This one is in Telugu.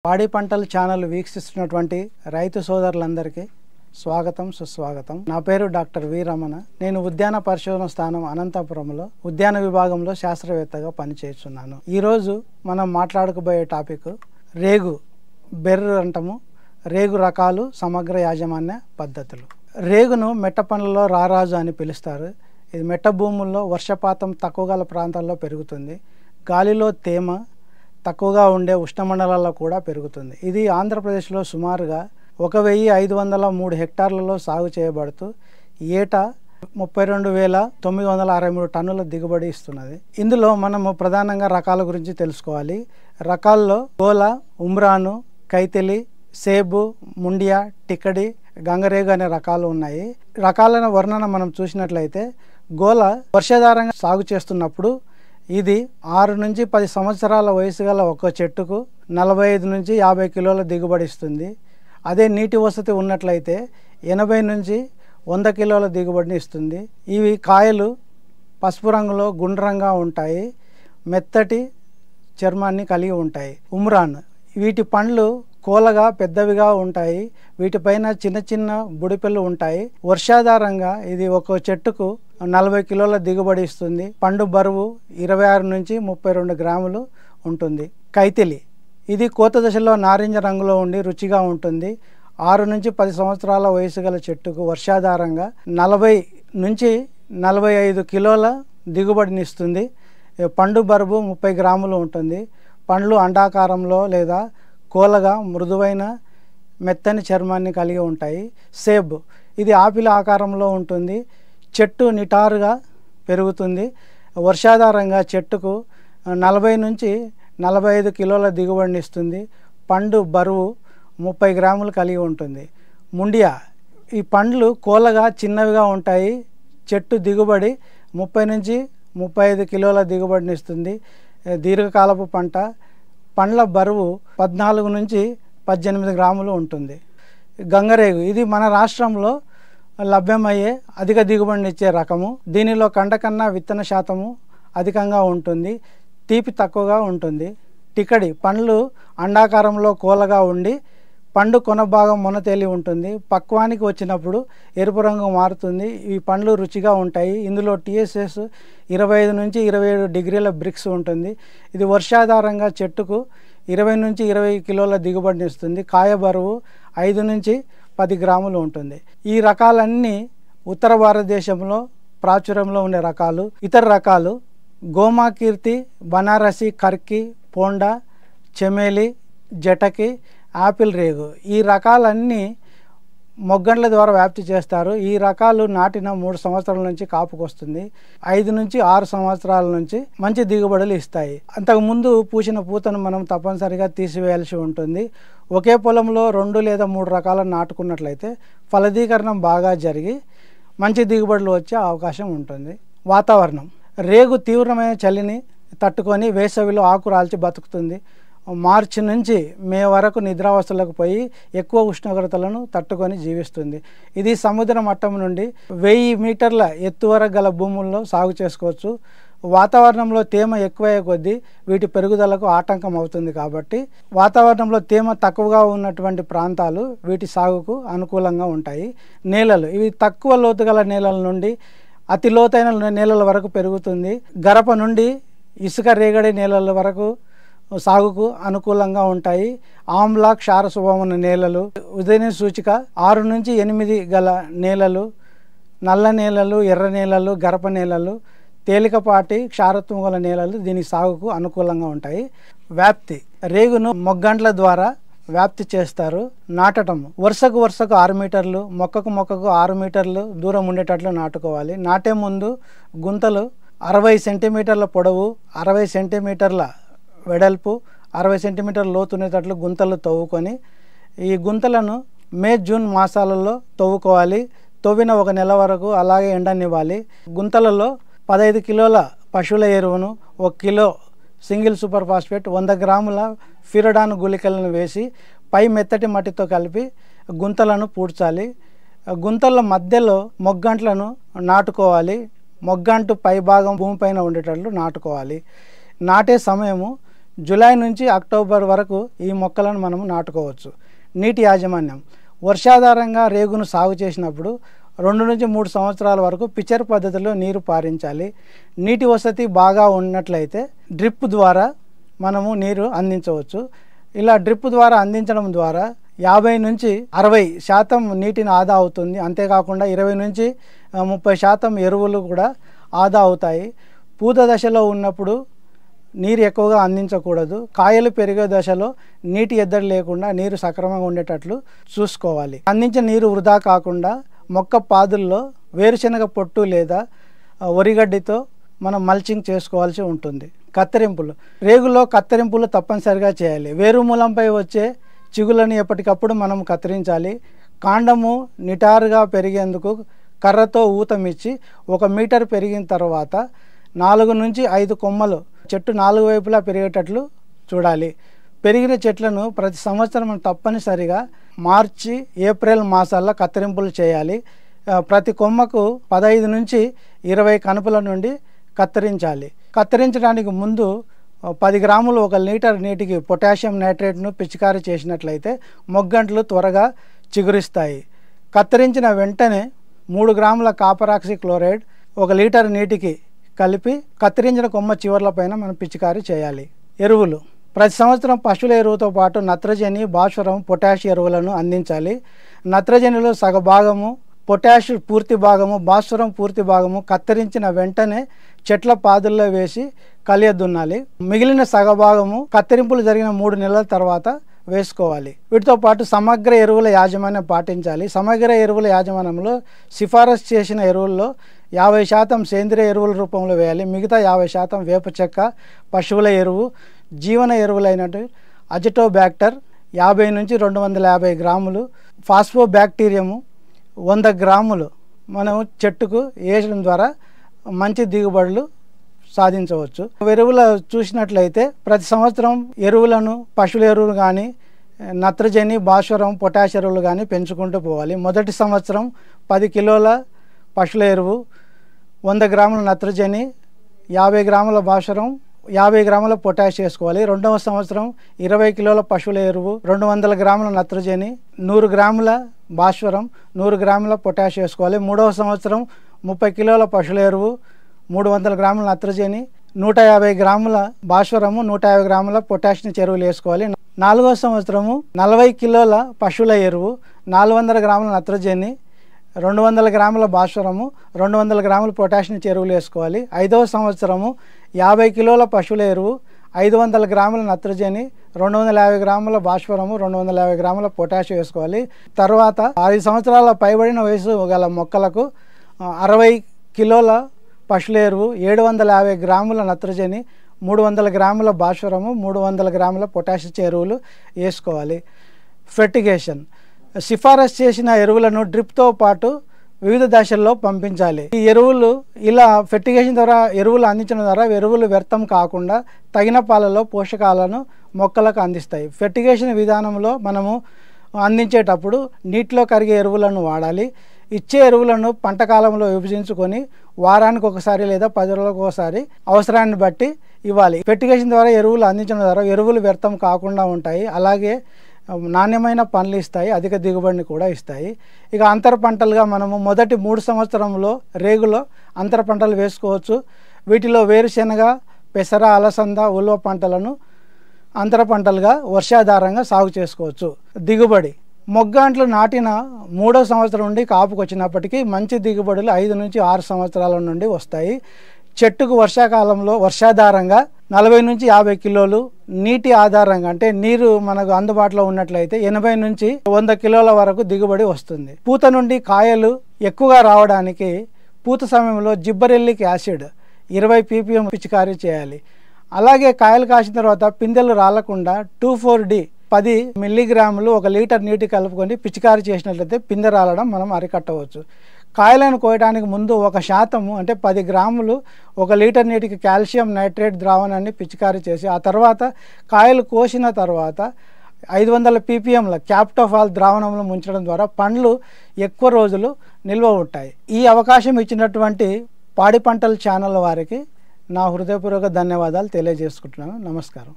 పాడి పంటల ఛానల్ వీక్షిస్తున్నటువంటి రైతు సోదరులందరికీ స్వాగతం సుస్వాగతం. నా పేరు డాక్టర్ వి రమణ. నేను ఉద్యాన పరిశోధన స్థానం అనంతపురంలో ఉద్యాన విభాగంలో శాస్త్రవేత్తగా పనిచేస్తున్నాను. ఈరోజు మనం మాట్లాడుకోబోయే టాపిక్ రేగు బెర్రు అంటాము. రేగు రకాలు, సమగ్ర యాజమాన్య పద్ధతులు. రేగును మెట్ట పండ్లలో రారాజు అని పిలుస్తారు. ఇది మెట్ట భూముల్లో వర్షపాతం తక్కువ గల ప్రాంతాల్లో పెరుగుతుంది. గాలిలో తేమ తక్కువగా ఉండే ఉష్ణమండలాల్లో కూడా పెరుగుతుంది. ఇది ఆంధ్రప్రదేశ్లో సుమారుగా 1503 హెక్టార్లలో సాగు చేయబడుతూ ఏటా 32,963 టన్నుల దిగుబడి ఇస్తున్నది. ఇందులో మనము ప్రధానంగా రకాల గురించి తెలుసుకోవాలి. రకాల్లో గోల, ఉమ్రాను, కైతెలి, సేబు, ముండియా, టిక్కడి, గంగరేగు అనే రకాలు ఉన్నాయి. రకాల వర్ణన మనం చూసినట్లయితే గోల వర్షాధారంగా సాగు చేస్తున్నప్పుడు ఇది 6 నుంచి 10 సంవత్సరాల వయసు గల ఒక చెట్టుకు 45 నుంచి 50 కిలోల దిగుబడి ఇస్తుంది. అదే నీటి వసతి ఉన్నట్లయితే 80 నుంచి 100 కిలోల దిగుబడిని ఇస్తుంది. ఇవి కాయలు పసుపు రంగులో గుండ్రంగా ఉంటాయి, మెత్తటి చర్మాన్ని కలిగి ఉంటాయి. ఉమ్రాన్, వీటి పండ్లు కోలగా పెద్దవిగా ఉంటాయి. వీటిపైన చిన్న చిన్న బుడిపెళ్ళు ఉంటాయి. వర్షాధారంగా ఇది ఒక చెట్టుకు 40 కిలోల దిగుబడి ఇస్తుంది. పండు బరువు 26 నుంచి 32 గ్రాములు ఉంటుంది. కైతెలి, ఇది కోత దశలో నారింజ రంగులో ఉండి రుచిగా ఉంటుంది. 6 నుంచి 10 సంవత్సరాల వయసు గల చెట్టుకు వర్షాధారంగా 40 నుంచి 45 కిలోల దిగుబడిని ఇస్తుంది. పండు బరువు 30 గ్రాములు ఉంటుంది. పండ్లు అండాకారంలో లేదా కోలగా మృదువైన మెత్తని చర్మాన్ని కలిగి ఉంటాయి. సేబ్, ఇది ఆపిల్ ఆకారంలో ఉంటుంది. చెట్టు నిటారుగా పెరుగుతుంది. వర్షాధారంగా చెట్టుకు 40 నుంచి 45 కిలోల దిగుబడిని ఇస్తుంది. పండు బరువు 30 గ్రాములు కలిగి ఉంటుంది. ముండియా, ఈ పండ్లు కోలగా చిన్నవిగా ఉంటాయి. చెట్టు దిగుబడి 30 నుంచి 35 కిలోల దిగుబడిని ఇస్తుంది. దీర్ఘకాలపు పంట. పండ్ల బరువు 14 నుంచి 18 గ్రాములు ఉంటుంది. గంగరేగు, ఇది మన రాష్ట్రంలో లభ్యమయ్యే అధిక దిగుబడినిచ్చే రకము. దీనిలో కండ కన్నా విత్తన శాతము అధికంగా ఉంటుంది. తీపి తక్కువగా ఉంటుంది. టిక్కడి, పండ్లు అండాకారంలో కోలగా ఉండి పండు కొన భాగం మొనతేలి ఉంటుంది. పక్వానికి వచ్చినప్పుడు ఎరుపు రంగు మారుతుంది. ఈ పండ్లు రుచిగా ఉంటాయి. ఇందులో టీఎస్ఎస్ 25 నుంచి 27 డిగ్రీల బ్రిక్స్ ఉంటుంది. ఇది వర్షాధారంగా చెట్టుకు 20 నుంచి 20 కిలోల దిగుబడిని ఇస్తుంది. కాయ బరువు 5 నుంచి 10 గ్రాములు ఉంటుంది. ఈ రకాలన్నీ ఉత్తర భారతదేశంలో ప్రాచుర్యంలో ఉండే రకాలు. ఇతర రకాలు గోమాకీర్తి, బనారసి, కర్కి, పోండా, చెమేలి, జటకి, ఆపిల్ రేగు, ఈ రకాలన్నీ మొగ్గండ్ల ద్వారా వ్యాప్తి చేస్తారు. ఈ రకాలు నాటిన 3 సంవత్సరాల నుంచి కాపుకొస్తుంది. 5 నుంచి 6 సంవత్సరాల నుంచి మంచి దిగుబడులు ఇస్తాయి. అంతకుముందు పూసిన పూతను మనం తప్పనిసరిగా తీసివేయాల్సి ఉంటుంది. ఒకే పొలంలో 2 లేదా 3 రకాలను నాటుకున్నట్లయితే ఫలదీకరణం బాగా జరిగి మంచి దిగుబడులు వచ్చే అవకాశం ఉంటుంది. వాతావరణం, రేగు తీవ్రమైన చలిని తట్టుకొని వేసవిలో ఆకు రాల్చి బతుకుతుంది. మార్చి నుంచి మే వరకు నిద్రావస్థలకు పోయి ఎక్కువ ఉష్ణోగ్రతలను తట్టుకొని జీవిస్తుంది. ఇది సముద్ర మట్టం నుండి 1000 మీటర్ల ఎత్తు వరకు గల భూముల్లో సాగు చేసుకోవచ్చు. వాతావరణంలో తేమ ఎక్కువయ్యే కొద్దీ వీటి పెరుగుదలకు ఆటంకం అవుతుంది. కాబట్టి వాతావరణంలో తేమ తక్కువగా ఉన్నటువంటి ప్రాంతాలు వీటి సాగుకు అనుకూలంగా ఉంటాయి. నేలలు, ఇవి తక్కువ లోతు గల నేలల నుండి అతి లోతైన నేలల వరకు పెరుగుతుంది. గరప నుండి ఇసుక రేగడి నేలల వరకు సాగుకు అనుకూలంగా ఉంటాయి. ఆమ్ల, క్షార స్వభావం ఉన్న నేలలు, ఉదయ సూచిక 6 నుంచి 8 గల నేలలు, నల్ల నేలలు, ఎర్ర నేలలు, గరప నేలలు, తేలికపాటి క్షారత్వం గల నేలలు దీని సాగుకు అనుకూలంగా ఉంటాయి. వ్యాప్తి, రేగును మొగ్గంట్ల ద్వారా వ్యాప్తి చేస్తారు. నాటటం, వరుసకు 6 మీటర్లు, మొక్కకు 6 మీటర్లు దూరం ఉండేటట్లు నాటుకోవాలి. నాటే ముందు గుంతలు 60 సెంటీమీటర్ల పొడవు, 60 సెంటీమీటర్ల వెడల్పు, 60 సెంటీమీటర్ల లోతునేటట్లు గుంతలు తవ్వుకొని ఈ గుంతలను మే జూన్ మాసాలలో తవ్వుకోవాలి. తవ్విన 1 నెల వరకు అలాగే ఎండనివ్వాలి. గుంతలలో 15 కిలోల పశువుల ఎరువును, 1 కిలో సింగిల్ సూపర్ ఫాస్ఫేట్, 100 గ్రాముల ఫిరడాన్ గుళికలను వేసి పై మెత్తటి మట్టితో కలిపి గుంతలను పూడ్చాలి. గుంతల మధ్యలో మొగ్గంట్లను నాటుకోవాలి. మొగ్గంటు పై భాగం భూమిపైన ఉండేటట్లు నాటుకోవాలి. నాటే సమయము జూలై నుంచి అక్టోబర్ వరకు ఈ మొక్కలను మనము నాటుకోవచ్చు. నీటి యాజమాన్యం. వర్షాధారంగా రేగును సాగు చేసినప్పుడు 2 నుంచి 3 సంవత్సరాల వరకు పిచర్ పద్ధతిలో నీరు పారించాలి. నీటి వసతి బాగా ఉన్నట్లయితే డ్రిప్ ద్వారా మనము నీరు అందించవచ్చు. ఇలా డ్రిప్ ద్వారా అందించడం ద్వారా 50 నుంచి 60% నీటిని ఆదా అవుతుంది. అంతేకాకుండా 20 నుంచి 30% ఎరువులు కూడా ఆదా అవుతాయి. పూత దశలో ఉన్నప్పుడు నీరు ఎక్కువగా అందించకూడదు. కాయలు పెరిగే దశలో నీటి ఎద్దడి లేకుండా నీరు సక్రమంగా ఉండేటట్లు చూసుకోవాలి. అందించిన నీరు వృధా కాకుండా మొక్క పాదుల్లో వేరుశనగ పొట్టు లేదా వరిగడ్డితో మనం మల్చింగ్ చేసుకోవాల్సి ఉంటుంది. కత్తిరింపులు. రేగులో కత్తిరింపులు తప్పనిసరిగా చేయాలి. వేరు మూలంపై వచ్చే చిగులను ఎప్పటికప్పుడు మనం కత్తిరించాలి. కాండము నిటారుగా పెరిగేందుకు కర్రతో ఊతమిచ్చి 1 మీటర్ పెరిగిన తర్వాత 4 నుంచి 5 కొమ్మలు చెట్టు 4 వైపులా పెరిగేటట్లు చూడాలి. పెరిగిన చెట్లను ప్రతి సంవత్సరం తప్పనిసరిగా మార్చి ఏప్రిల్ మాసాల్లో కత్తిరింపులు చేయాలి. ప్రతి కొమ్మకు 15 నుంచి 20 కనుపుల నుండి కత్తిరించాలి. కత్తిరించడానికి ముందు 10 గ్రాములు 1 లీటర్ నీటికి పొటాషియం నైట్రేట్ను పిచికారీ చేసినట్లయితే మొగ్గంట్లు త్వరగా చిగురిస్తాయి. కత్తిరించిన వెంటనే 3 గ్రాముల కాపర్ ఆక్సీ క్లోరైడ్ 1 లీటర్ నీటికి కలిపి కత్తిరించిన కొమ్మ చివర్లపైన మనం పిచికారీ చేయాలి. ఎరువులు. ప్రతి సంవత్సరం పశువుల ఎరువుతో పాటు నత్రజని, భాస్వరం, పొటాష్ ఎరువులను అందించాలి. నత్రజనిలో సగభాగము, పొటాష్ పూర్తి భాగము, భాస్వరం పూర్తి భాగము కత్తిరించిన వెంటనే చెట్ల పాదుల్లో వేసి కలియదున్నాలి. మిగిలిన సగభాగము కత్తిరింపులు జరిగిన 3 నెలల తర్వాత వేసుకోవాలి. వీటితో పాటు సమగ్ర ఎరువుల యాజమాన్యం పాటించాలి. సమగ్ర ఎరువుల యాజమాన్యంలో సిఫారసు చేసిన ఎరువుల్లో 50% సేంద్రియ ఎరువుల రూపంలో వేయాలి. మిగతా 50% వేప చెక్క, పశువుల ఎరువు, జీవన ఎరువులైనట్టు అజిటోబ్యాక్టర్ 50 నుంచి 250 గ్రాములు, ఫాస్ఫోబ్యాక్టీరియము 100 గ్రాములు మనం చెట్టుకు వేయడం ద్వారా మంచి దిగుబడులు సాధించవచ్చు. ఎరువులు చూసినట్లయితే ప్రతి సంవత్సరం ఎరువులను పశువుల ఎరువులు కానీ నత్రజని, భాస్వరం, పొటాష్ ఎరువులు కానీ పెంచుకుంటూ పోవాలి. మొదటి సంవత్సరం 10 కిలోల పశువుల ఎరువు, 100 గ్రాముల నత్రజని, 50 గ్రాముల భాస్వరం, 50 గ్రాముల పొటాష్ వేసుకోవాలి. రెండవ సంవత్సరం 20 కిలోల పశువుల ఎరువు, 200 గ్రాముల నత్రజని, 100 గ్రాముల భాస్వరం, 100 గ్రాముల పొటాష్ వేసుకోవాలి. మూడవ సంవత్సరం 30 కిలోల పశువుల ఎరువు, 300 గ్రాముల నత్రజని, 150 గ్రాముల భాస్వరము, 150 గ్రాముల పొటాషియం ఎరువులు వేసుకోవాలి. 4వ సంవత్సరము 40 కిలోల పశువుల ఎరువు, 400 గ్రాముల నత్రజని, 200 గ్రాముల భాస్వరము, 200 గ్రాముల పొటాషియం ఎరువులు వేసుకోవాలి. 5వ సంవత్సరము 50 కిలోల పశువుల ఎరువు, 500 గ్రాముల నత్రజని, 250 గ్రాముల భాస్వరము, 250 గ్రాముల పొటాషియం వేసుకోవాలి. తర్వాత 5 సంవత్సరాల పైబడిన వయసు గల మొక్కలకు 60 కిలోల పశువుల ఎరువు, 750 గ్రాముల నత్రజని, 300 గ్రాముల భాస్వరము, 300 గ్రాముల పొటాషియం ఎరువులు వేసుకోవాలి. ఫెర్టిగేషన్. సిఫారసు చేసిన ఎరువులను డ్రిప్తో పాటు వివిధ దశల్లో పంపించాలి. ఈ ఎరువులు ఇలా ఫెర్టిగేషన్ ద్వారా ఎరువులు అందించడం ద్వారా ఎరువులు వ్యర్థం కాకుండా తగిన పాలలో పోషకాలను మొక్కలకు అందిస్తాయి. ఫెర్టిగేషన్ విధానంలో మనము అందించేటప్పుడు నీటిలో కరిగే ఎరువులను వాడాలి. ఇచ్చే ఎరువులను పంట కాలంలో విభజించుకొని వారానికి ఒకసారి లేదా 10 రోజులకు ఒకసారి అవసరాన్ని బట్టి ఇవ్వాలి. ఫెర్టిగేషన్ ద్వారా ఎరువులు అందించడం ద్వారా ఎరువులు వ్యర్థం కాకుండా ఉంటాయి. అలాగే నాణ్యమైన పండ్లు ఇస్తాయి, అధిక దిగుబడిని కూడా ఇస్తాయి. ఇక అంతర పంటలుగా మనము మొదటి 3 సంవత్సరంలో రేగులో అంతర పంటలు వేసుకోవచ్చు. వీటిలో వేరుశెనగ, పెసర, అలసంద, ఉలవ పంటలను అంతర పంటలుగా వర్షాధారంగా సాగు చేసుకోవచ్చు. దిగుబడి. మొగ్గంట్లు నాటిన 3వ సంవత్సరం నుండి కాపుకు వచ్చినప్పటికీ మంచి దిగుబడులు 5 నుంచి 6 సంవత్సరాల నుండి వస్తాయి. చెట్టుకు వర్షాకాలంలో వర్షాధారంగా 40 నుంచి 50 కిలోలు, నీటి ఆధారంగా అంటే నీరు మనకు అందుబాటులో ఉన్నట్లయితే 80 నుంచి 100 కిలోల వరకు దిగుబడి వస్తుంది. పూత నుండి కాయలు ఎక్కువగా రావడానికి పూత సమయంలో జిబ్బరెల్లిక్ యాసిడ్ 20 ppm పిచికారీ చేయాలి. అలాగే కాయలు కాసిన తర్వాత పిందెలు రాలకుండా 2,4-D 10 మిల్లీగ్రాములు 1 లీటర్ నీటి కలుపుకొని పిచికారీ చేసినట్లయితే పిందె రాలడం మనం అరికట్టవచ్చు. కాయలను కోయడానికి ముందు 1% అంటే 10 గ్రాములు 1 లీటర్ నీటికి కాల్షియం నైట్రేట్ ద్రావణాన్ని పిచికారీ చేసి ఆ తర్వాత కాయలు కోసిన తర్వాత 500 ppmల క్యాప్టోఫాల్ ద్రావణంలో ముంచడం ద్వారా పండ్లు ఎక్కువ రోజులు నిల్వ ఉంటాయి. ఈ అవకాశం ఇచ్చినటువంటి పాడి పంటల ఛానల్ వారికి నా హృదయపూర్వక ధన్యవాదాలు తెలియజేసుకుంటున్నాను. నమస్కారం.